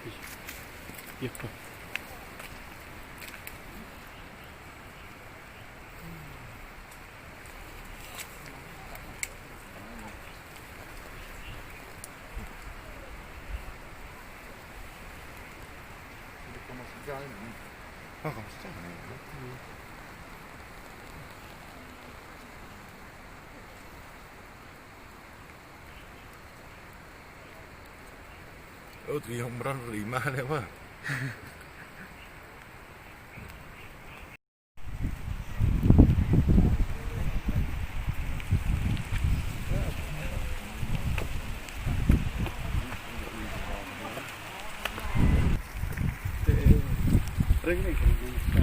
Iya kok. Oh, kamu sejarah. Oh, thì không răn lima đấy mà.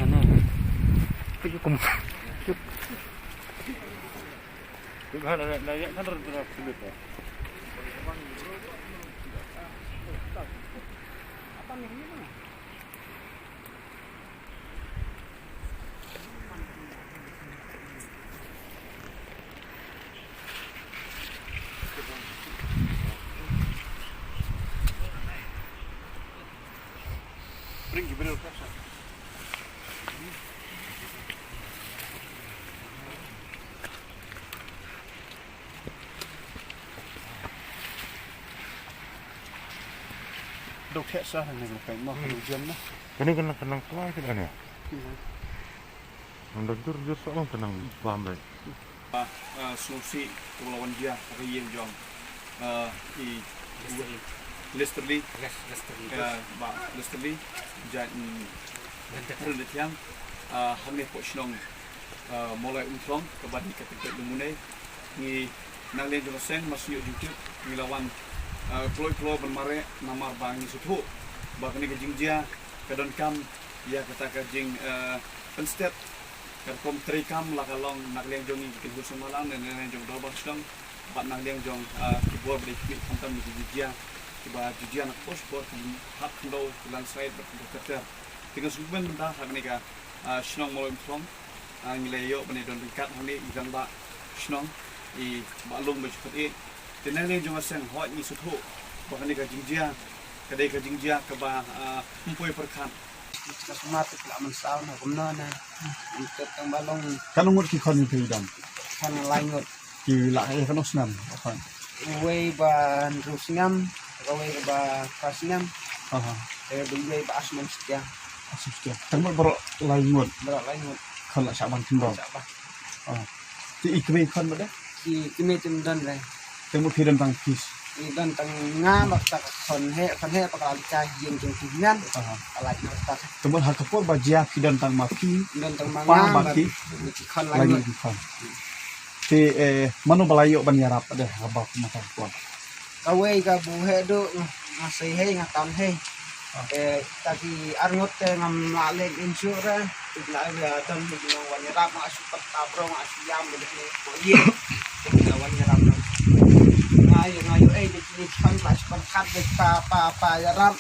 Ano? Ito kum. Gimana nanya kan terus sulit ya. Apa nih ini mah? Pergi bener kasa. Đâu thẹt ra này một cái mỏ đồ dâm đó. Cái này kenang tua cái này. Nang jur soalnya kenang paham deh. Sulsi Kepulauan Dia Kayeng Jong di Lesterli Lesterli dan rendet yang hamil pochnong mulai untrong kebadi ketika lumune ni nang len joseng masih YouTube milawan kloy bermare namar bang ni sutu bakni kejing dia kadon kam ya kata kejing penstet kerkom trikam lakalong nak liang jong ni kebul semalang dan liang jong dobang sedang bat nak liang jong kibor berikut kantam di dia kiba dia nak posport hak ndo lan side berketer tinggal suben mentah hak nika snong molem from milayo bani don rikat handi igang ba snong I balung bercepat dan liang jong aseng hot ni sutu bakni kejing dia kedai kejing dia keba empoi perkan Kasmatik lah mensaw na kumno na untuk ang balong Kalau ngut ki kon itu dan. kan langot Ki la ay kanos nam. Kan. uwe ba rusngam uwe ba kasngam Aha. uwe ba asmam setia Asus dia. Tengok bro lain ngut. berat langot Kan la saban timbang. siapa Ah. Ti ikme kon bada. di kini tim dan le Tengok firan tang kis. di dan tang nga bak tak kon he pakal cah yang jeng tingan Aha. alai na tak Tengok hak kapur bajia firan tang maki. dan tang Pang manga maki. kan Lagi langot di kon. Ti manu balayo ban yarap ada habak mata kuat. kawe ka buhe do ngasih he ngatan he tadi arngot ngam lalen insura tigla ya dan ng wanyarap mga super tabro mga siyam de ko ye tigla wanyarap ngayo di sini kan pas perkat de pa yarap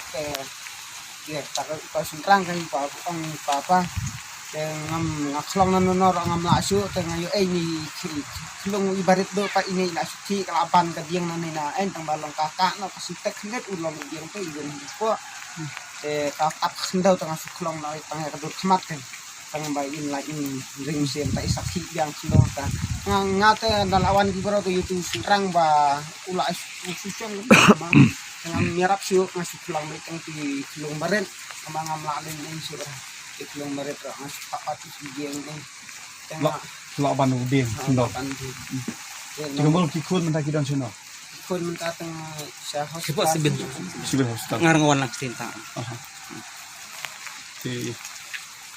ya tak pasuntrang kan papa ngam ngakslong nanonor ngam lasu ngayo ni silong ibarit do pa ini lasu ki kalaban ka dieng nanina tang balong kakak no kasitek net ulong dieng to iben ko kakak hendaw tengah suklong na tengah kadur kemat kan tengah bayin lain ring siem tak isaki yang silong ta ngate dalawan di baro to itu surang ba ula susung tengah mirap siu ngasih pulang mereka di silong baren kemangam lalin ini surah di silong baren ra ngasih papat si jeng ni tengah La ban ubin. Ndo. kan di Tengok ki kun mentaki dan sino. kon mentatang sa Cepat sebin Sibil hospital. ngarang wan nak tinta. Aha. Ti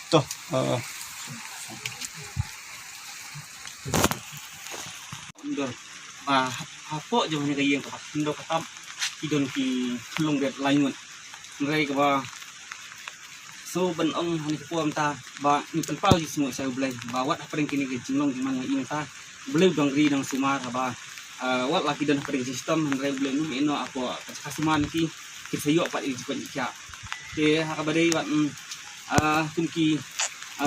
toh Ndor. Hapo jo ni kayeng ka ndo katam idon ki lung det laingun. Ngai ka ba so ban ong hani ko ta ba ni penpal di semua saya belai bawat apa yang kini ke jinglong di mana ini ta belai dong ri dong sumar ba wat lagi dan pering sistem ngai belai nu eno apa kasiman ki sayo apa di jepun kya ke hakabadai wat kumki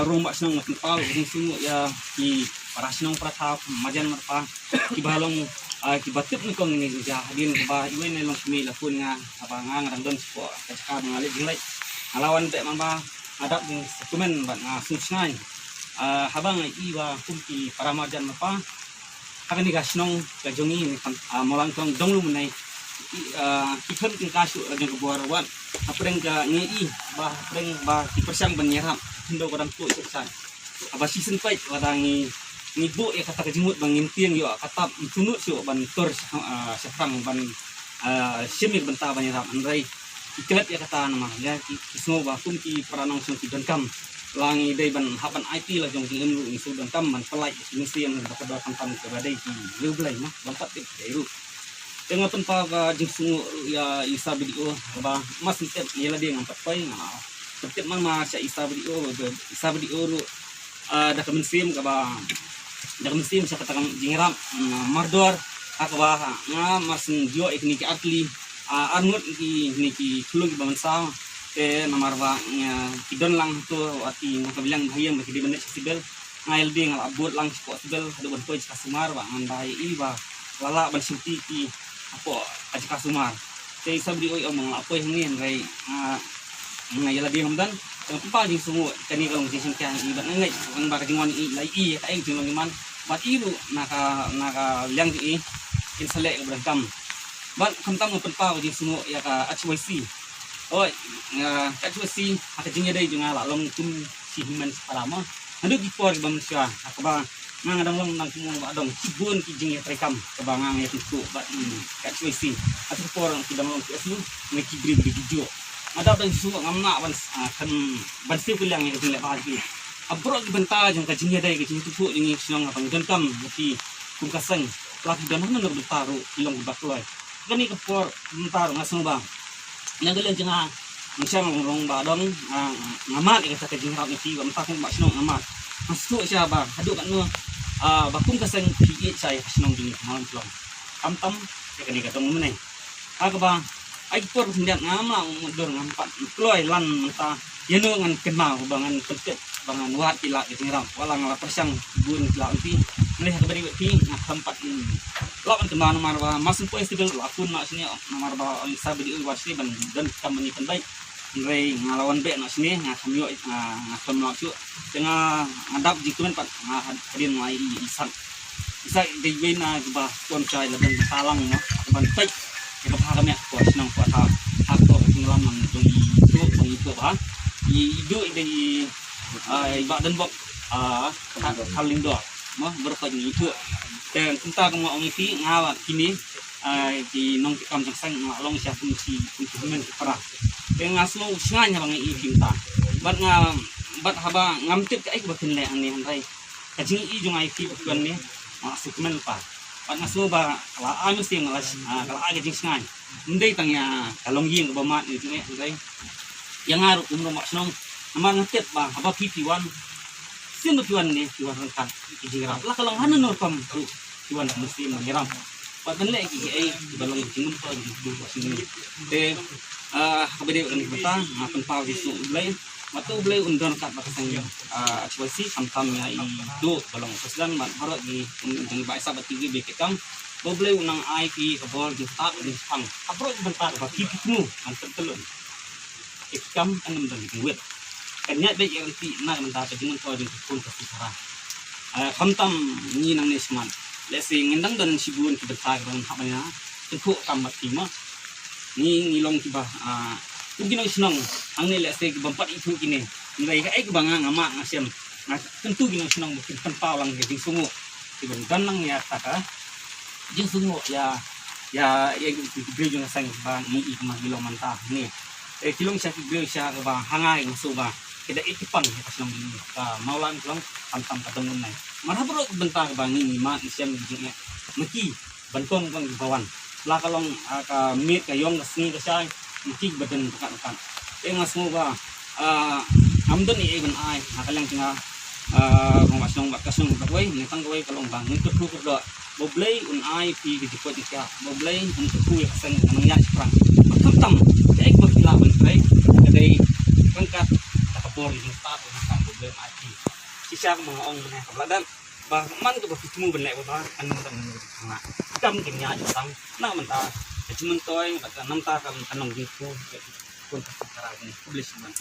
rumah senang penpal di semua ya ki para senang pratap majan marpa ki balong ki batip ni kong ni ja hadin ba iwen ni long mi la pun nga apa nga ngarang don ko ka mengalir jinglai alawan te mama adap di dokumen ban susngai habang iwa kumpi paramajan apa kami gasnong kajongi ni molang tong donglu menai ikan kasu yang kebuaran apreng ka ngei apreng dipersang banyeram hindo kadang tu selesai season fight wadangi nibu ya kata kejimut bangintiang yo kata tunut sio ban tor sefrang ban simik benta banyeram andrai iklat ya kata nama ya kismo ba kumpi paranong sung dankam langi dai ban haban IT la jong tingin lu isu dankam ban pelai mesti yang dapat kantam ke badai ki leblai mah lompat ke dairu tengah tempat jing sungu ya isa video ba mas tet yela dia ngampat pai tet mama sa isa video lu da kemensim ka ba da kemensim sa kata jingram mardor akwa mas jo ikni ki atli arnut ki tulung bangsa namarwa kidon lang to ati kabilang bahayang bagi di benek sibel ngail ding abot lang ko sibel hadu ban poj kasumar ba andai iba lala ban suti ki apo aja kasumar te sabri oi omong apo hingin rai ngayala ding amdan tempa jing sungu kani long jing singkan iba ngai ang ba kajingon i lai i kaeng jing long iman bat ibu naka liang ki insale berangkam ban kamtam mo penpa jing sungu ya ka HYC oi HYC akajingnya dai jung ala long tum si himan parama adu gipor bamsya akaba ngadang long nang kumo adong sibun ki jing ya trekam kebangang ya tutu bat ini HYC atu por ki dang long asu ne ki bri video ada dan su ngamna ban sip kulang ya jing le pagi abro ki benta jung kajingnya dai ki jing tutu jing sinong apang dankam ki kungkasang laki dan nang taru ilong bakloi kani kepor bentar ngasung bang nagalan jenga misyang rong badong ngamat ka sa kajing rap ni ti bang takong ba sinong ngamat masuk siya ba hadu kan no bakung kasang piit saya sinong ding malam plong kamtam kani katong meneh ba ai por hendak ngama mundur ngampat kloy lan ta yeno ngan kenal bangan petet bangan wat ila kajing rap walang la persang bun ila ti meneh ka bari ti ngakampat ini lawan kemana marwa masuk poin sibel akun nak sini nomor ba isa bedi wasni ban dan kamani pandai ngai ngalawan be nak sini ngakamyo ngakam nak cu tengah ngadap jikumen pat hadin mai isan isa de na ba kon chai laban talang no ban tek ke ba kami ko sinang ko ta ako nglam nang itu ba idu ide ba dan bok kalindo mo berkat itu dan kita kemo ongi ngawa kini di nong kam sang long sia fungsi men para dengan aslo usnganya bang i kita bat haba ngamtip ka ik batin le ani handai kajing i jung ai ki bukan ni masuk men pa bat ngaso ba kala anu sing ngalas kala aga jing sngai ndai tangya kalong yin ba mat ni tungai handai yang ngaru umno mak snong amar ngatip ba haba pipiwan sino tuan ni tuan rangkat kijirap lah kalau hana nor kam tuan mesti mengiram padan le ki ai balong jingun to di sini de kabede kan kita makan pau di su blai matu blai undon kat bakasang HYC samtam ya i do balong kesdan mat haro di jeng ba sabat tiga bekam bo blai unang ai ki kabol di tak di pang apro bentar ba ki kitmu anten telun ikam angam dan duit kanya be yang ti na menta ta jingun ko di pun ka sara khamtam ni nang ni sman le sing ngendang dan sibun ki betai ron habanya tentu kamat kima ni ngilong ki ba ugino sinong ang ni le se ki bampat itu kini ngai ka ek banga ngama ngasem tentu gino sinong bukin tanpa lang ki sungu ki dan nang ya taka jing sungu ya ki bri jung sang ba ni ik ma gilo manta ni kilong sa ki bri sa ba hangai ngaso ba keda itipang pas nang ini maulan long tantam katemun nai marhabro bentar bangi ma isiam jinge meki bantong bang bawan la kalong ka mit kayong sni ka sai meki badan kan ngasmo ba amdon ni even ai nakalang tinga mas nong bakasong bagway ni tangway kalong bang nito ko do boblay un ai pi di ko tikya boblay un ko ya sang nang yan sprang tamtam kay ko kilaban kay kadai pangkat kapor di start ng problem IT sisa mga ong na kabladan ba man ko bakitmu benle ba an mo tang nga kam kenya jutang na man ta cuman toy ba nam ta kam kanong gitu kontak sekarang ini publish man.